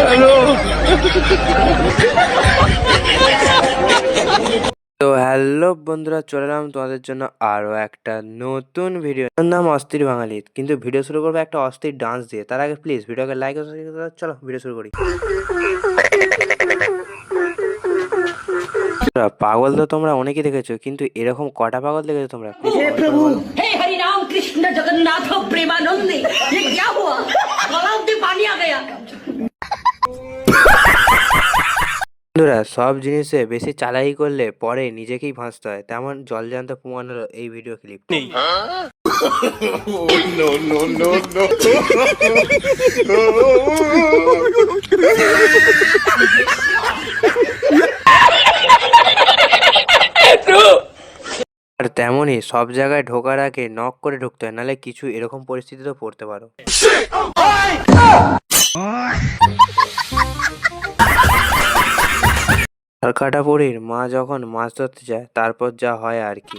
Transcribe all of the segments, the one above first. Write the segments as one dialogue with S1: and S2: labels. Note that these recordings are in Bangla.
S1: হ্যালো। তো হ্যালো বন্ধুরা, চলে এলাম তোমাদের জন্য আরো একটা নতুন ভিডিও। নাম অস্থির বাঙালি, কিন্তু ভিডিও শুরু করবো একটা অস্থির ডান্স দিয়ে। তার আগে প্লিজ ভিডিওকে লাইক, চলো ভিডিও শুরু করি। পাগল তো তোমরা অনেকেই দেখেছো, কিন্তু এরকম কটা পাগল দেখেছো তোমরা?
S2: हे प्रभु, हे हरि राम कृष्ण जगन्नाथ प्रेमानंदी, ये क्या हुआ? गलाव में पानी आ गया।
S1: বন্ধুরা, সব জিনিসে বেশি চালাকি করলে পরে নিজেকেই ভাসতে হয়, তেমন জলজান্ত প্রমাণ হলো এই ভিডিও ক্লিপ। আর তেমনই সব জায়গায় ঢোকার আগে নক করে ঢুকতে হয়, নাহলে কিছু এরকম পরিস্থিতিতেও পড়তে পারো। আর কাটাপুরীর মা যখন মাছ ধরতে যায়, তারপর যা হয় আর কি।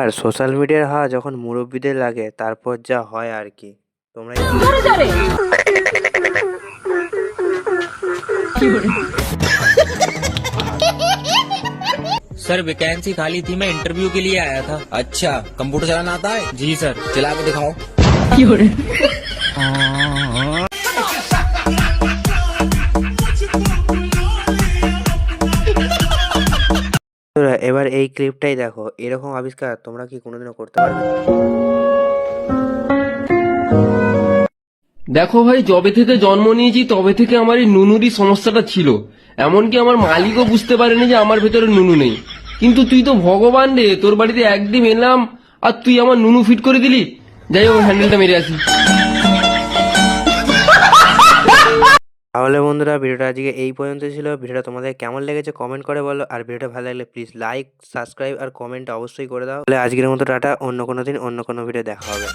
S1: আর সোশ্যাল মিডিয়ার হাওয়া যখন মুরব্বীদের লাগে, তারপর যা হয় আর কি। তোমরাই
S3: सर वैकेंसी खाली थी, मैं इंटरव्यू के लिए आया था। अच्छा, कंप्यूटर चलाना आता है? जी सर। चला के दिखाओ।
S1: বন্ধুরা, এবার এই ক্লিপটাই দেখো। এরকম আবিষ্কার তোমরা কি কোনোদিনও করতে পারবে?
S4: দেখো ভাই, যবে থেকে জন্ম নিয়েছি তবে থেকে আমার এই নুনুরই সমস্যাটা ছিল। এমনকি আমার মালিকও বুঝতে পারেনি যে আমার ভেতরে নুনু নেই। কিন্তু তুই তো ভগবান রে, তোর বাড়িতে একদিন এলাম আর তুই আমার নুনু ফিট করে দিলি। যাই হোক, হ্যান্ডেলটা মেরে আসি।
S1: তাহলে বন্ধুরা, ভিডিওটা আজকে এই পর্যন্ত ছিল। ভিডিওটা তোমাদের কেমন লেগেছে কমেন্ট করে বলো। আর ভিডিওটা ভালো লাগলে প্লিজ লাইক, সাবস্ক্রাইব আর কমেন্ট অবশ্যই করে দাও। তাহলে আজকের মতো টাটা, অন্য কোনো দিন অন্য কোনো ভিডিও দেখা হবে।